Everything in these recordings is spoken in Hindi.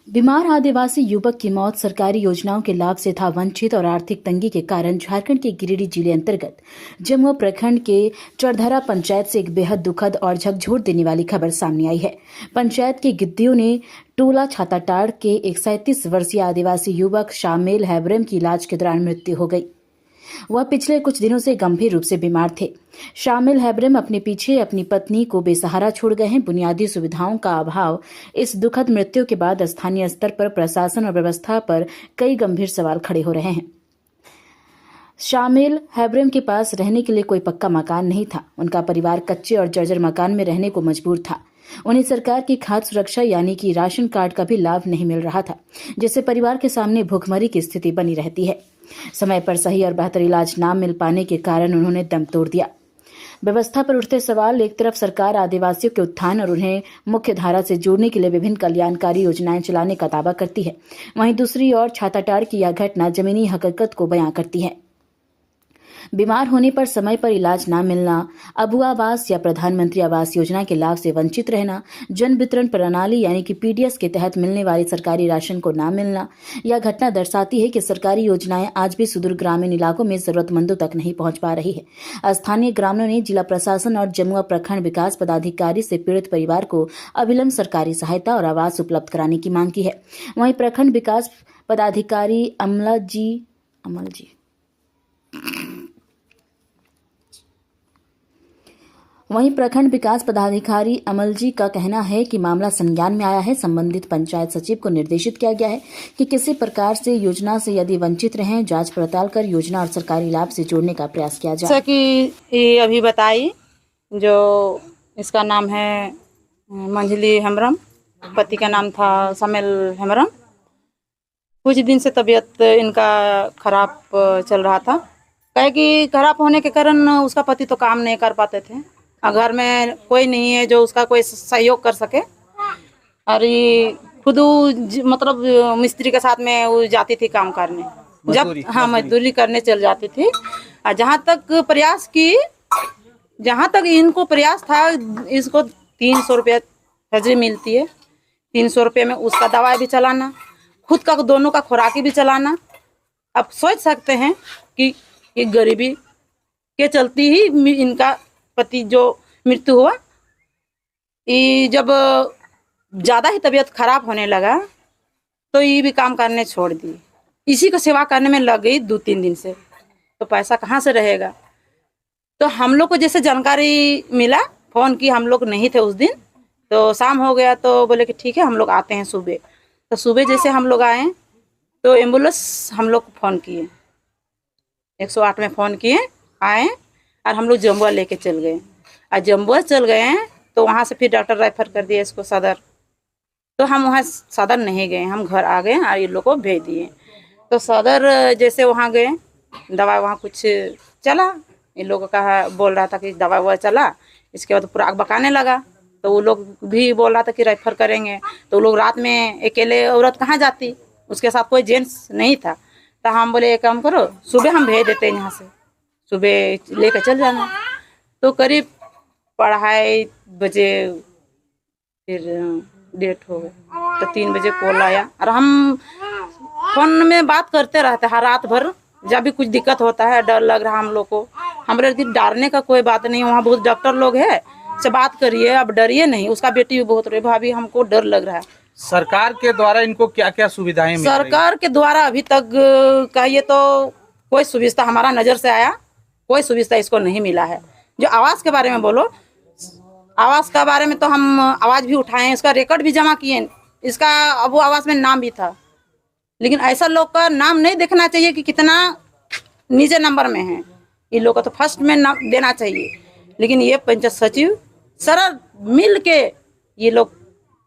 बीमार आदिवासी युवक की मौत सरकारी योजनाओं के लाभ से था वंचित और आर्थिक तंगी के कारण झारखंड के गिरिडीह जिले अंतर्गत जमुआ प्रखंड के चरधरा पंचायत से एक बेहद दुखद और झकझोर देने वाली खबर सामने आई है। पंचायत के गिद्दियों ने टोला छाताटाड़ के एक 37 वर्षीय आदिवासी युवक शामिल हैब्रम की इलाज के दौरान मृत्यु हो गई। वह पिछले कुछ दिनों से गंभीर रूप से बीमार थे। शामिल हैब्रम अपने पीछे अपनी पत्नी को बेसहारा छोड़ गए हैं। बुनियादी सुविधाओं का अभाव इस दुखद मृत्यु के बाद स्थानीय स्तर पर प्रशासन और व्यवस्था पर कई गंभीर सवाल खड़े हो रहे हैं। शामिल हैब्रम के पास रहने के लिए कोई पक्का मकान नहीं था। उनका परिवार कच्चे और जर्जर मकान में रहने को मजबूर था। उन्हें सरकार की खाद्य सुरक्षा यानी कि राशन कार्ड का भी लाभ नहीं मिल रहा था, जिससे परिवार के सामने भूखमरी की स्थिति बनी रहती है। समय पर सही और बेहतर इलाज न मिल पाने के कारण उन्होंने दम तोड़ दिया। व्यवस्था पर उठते सवाल, एक तरफ सरकार आदिवासियों के उत्थान और उन्हें मुख्य धारा से जोड़ने के लिए विभिन्न कल्याणकारी योजनाएं चलाने का दावा करती है, वहीं दूसरी ओर छाताटाड़ की यह घटना जमीनी हकीकत को बयां करती है। बीमार होने पर समय पर इलाज न मिलना, अबू आवास या प्रधानमंत्री आवास योजना के लाभ से वंचित रहना, जन वितरण प्रणाली यानी कि पीडीएस के तहत मिलने वाले सरकारी राशन को न मिलना, यह घटना दर्शाती है कि सरकारी योजनाएं आज भी सुदूर ग्रामीण इलाकों में जरूरतमंदों तक नहीं पहुंच पा रही है। स्थानीय ग्रामीणों ने जिला प्रशासन और जमुआ प्रखंड विकास पदाधिकारी से पीड़ित परिवार को अविलंब सरकारी सहायता और आवास उपलब्ध कराने की मांग की है। वहीं प्रखंड विकास पदाधिकारी अमल जी का कहना है कि मामला संज्ञान में आया है। संबंधित पंचायत सचिव को निर्देशित किया गया है कि किसी प्रकार से योजना से यदि वंचित रहें, जांच पड़ताल कर योजना और सरकारी लाभ से जोड़ने का प्रयास किया जाए। जैसा कि ये अभी बताई, जो इसका नाम है मंझली हेम्ब्रम, पति का नाम था शामिल हेम्ब्रम। कुछ दिन से तबीयत इनका खराब चल रहा था। कहे कि खराब होने के कारण उसका पति तो काम नहीं कर पाते थे, घर में कोई नहीं है जो उसका कोई सहयोग कर सके। और ये खुद मतलब मिस्त्री के साथ में वो जाती थी काम करने, जब मजदूरी करने चल जाती थी। और जहाँ तक इनको प्रयास था, इसको 300 रुपया हजरी मिलती है। 300 रुपये में उसका दवाई भी चलाना, खुद का दोनों का खुराकी भी चलाना। अब सोच सकते हैं कि ये गरीबी के चलती ही इनका पति जो मृत्यु हुआ। ये जब ज़्यादा ही तबीयत खराब होने लगा तो ये भी काम करने छोड़ दी। इसी को सेवा करने में लग गई 2-3 दिन से। तो पैसा कहाँ से रहेगा? तो हम लोग को जैसे जानकारी मिला, फ़ोन की, हम लोग नहीं थे उस दिन, तो शाम हो गया तो बोले कि ठीक है हम लोग आते हैं सुबह। तो सुबह जैसे हम लोग आए तो एम्बुलेंस हम लोग को फ़ोन किए, 108 में फ़ोन किए, आए और हम लोग जमुआ लेके चल गए। और जमुआ चल गए तो वहाँ से फिर डॉक्टर रेफर कर दिया इसको सदर। तो हम वहाँ सदर नहीं गए, हम घर आ गए और ये लोग को भेज दिए। तो सदर जैसे वहाँ गए, दवा वहाँ कुछ चला, इन लोगों का बोल रहा था कि दवा ववा चला। इसके बाद पूरा आग बकाने लगा। तो वो लोग भी बोल रहा था कि रेफर करेंगे। तो वो लोग रात में अकेले औरत कहाँ जाती, उसके साथ कोई जेंट्स नहीं था। तो हम बोले एक काम करो, सुबह हम भेज देते हैं यहाँ से, सुबह लेकर चल जाना। तो करीब 2:30 बजे फिर डेट हो गई। तो 3 बजे कॉल आया और हम फोन में बात करते रहते हैं रात भर। जब भी कुछ दिक्कत होता है, डर लग रहा हम लोग को, हमारे डरने का कोई बात नहीं। वहाँ बहुत डॉक्टर लोग हैं, से बात करिए, अब डरिए नहीं। उसका बेटी भी बहुत रे भाभी, हमको डर लग रहा है। सरकार के द्वारा इनको क्या क्या सुविधाएं मिल रही? सरकार के द्वारा अभी तक कहिए तो कोई सुविधा हमारा नज़र से आया, कोई सुविधा इसको नहीं मिला है। जो आवास के बारे में बोलो, आवास के बारे में तो हम आवाज़ भी उठाए, इसका रिकॉर्ड भी जमा किए। इसका अबू आवास में नाम भी था, लेकिन ऐसा लोग का नाम नहीं देखना चाहिए कि कितना नीचे नंबर में है। ये लोग का तो फर्स्ट में नाम देना चाहिए। लेकिन ये पंचायत सचिव सरल मिल के ये लोग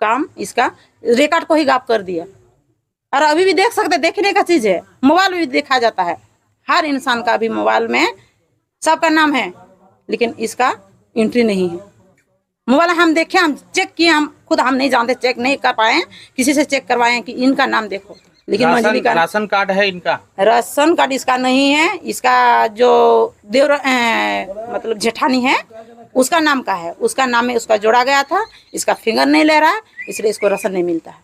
काम इसका रिकॉर्ड को ही गायब कर दिया। और अभी भी देख सकते, देखने का चीज़ है, मोबाइल में भी देखा जाता है। हर इंसान का अभी मोबाइल में सबका नाम है, लेकिन इसका एंट्री नहीं है। मोबाइल हम देखे, हम चेक किए, हम खुद हम नहीं जानते, चेक नहीं कर पाए, किसी से चेक करवाएं कि इनका नाम देखो। लेकिन मंजली का राशन कार्ड है इनका, राशन कार्ड इसका नहीं है। इसका जो देवर मतलब जेठानी है उसका नाम का है, उसका नाम में उसका जोड़ा गया था। इसका फिंगर नहीं ले रहा है, इसलिए इसको राशन नहीं मिलता है।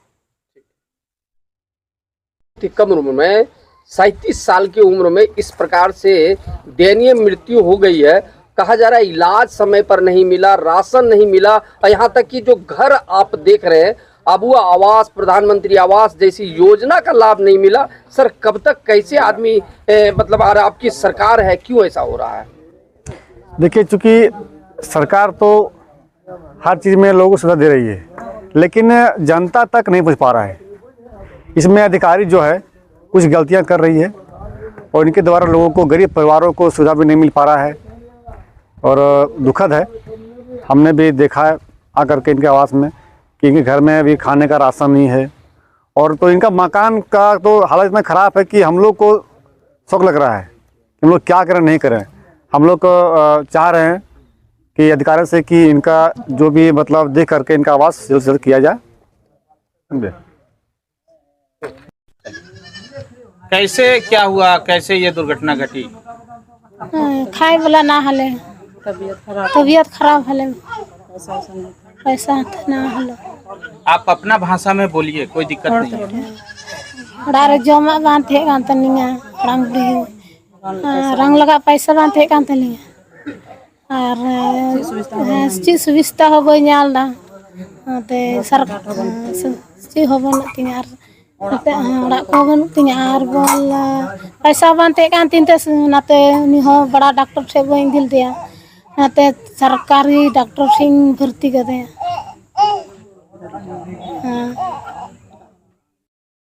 इतनी कम उम्र में 37 साल की उम्र में इस प्रकार से दयनीय मृत्यु हो गई है। कहा जा रहा है इलाज समय पर नहीं मिला, राशन नहीं मिला, और यहाँ तक कि जो घर आप देख रहे हैं अबुआ आवास, प्रधानमंत्री आवास जैसी योजना का लाभ नहीं मिला। सर कब तक कैसे आदमी मतलब आपकी सरकार है, क्यों ऐसा हो रहा है? देखिए, चूंकि सरकार तो हर चीज़ में लोगों को सुविधा दे रही है, लेकिन जनता तक नहीं पहुंच पा रहा है। इसमें अधिकारी जो है कुछ गलतियां कर रही है और इनके द्वारा लोगों को, गरीब परिवारों को सुविधा भी नहीं मिल पा रहा है और दुखद है। हमने भी देखा है आकर के इनके आवास में कि इनके घर में भी खाने का राशन नहीं है, और तो इनका मकान का तो हालत इतना ख़राब है कि हम लोग को शौक लग रहा है कि हम लोग क्या करें नहीं करें। हम लोग चाह रहे हैं कि अधिकारियों से कि इनका जो भी मतलब देख करके इनका आवास जल्द से जल्द किया जाए। कैसे क्या हुआ, कैसे ये दुर्घटना घटी? खाए वाला ना हले, तबीयत खराब हले, पैसा ना हले। आप अपना भाषा में बोलिए, कोई दिक्कत नहीं है। डारे जमा बांधे कांतनिया रंग लगा पैसा बांधे कांतनिया और चीज सुविधा हो गई नालदा ते सरकार चीज हो बन तियार ते हड़ा को बन तियार बोल पैसा बांधे कांतिन ते नाते निहो बड़ा डॉक्टर से बोइन दिल दिया नाते सरकारी डॉक्टर सिंह भर्ती कर दे।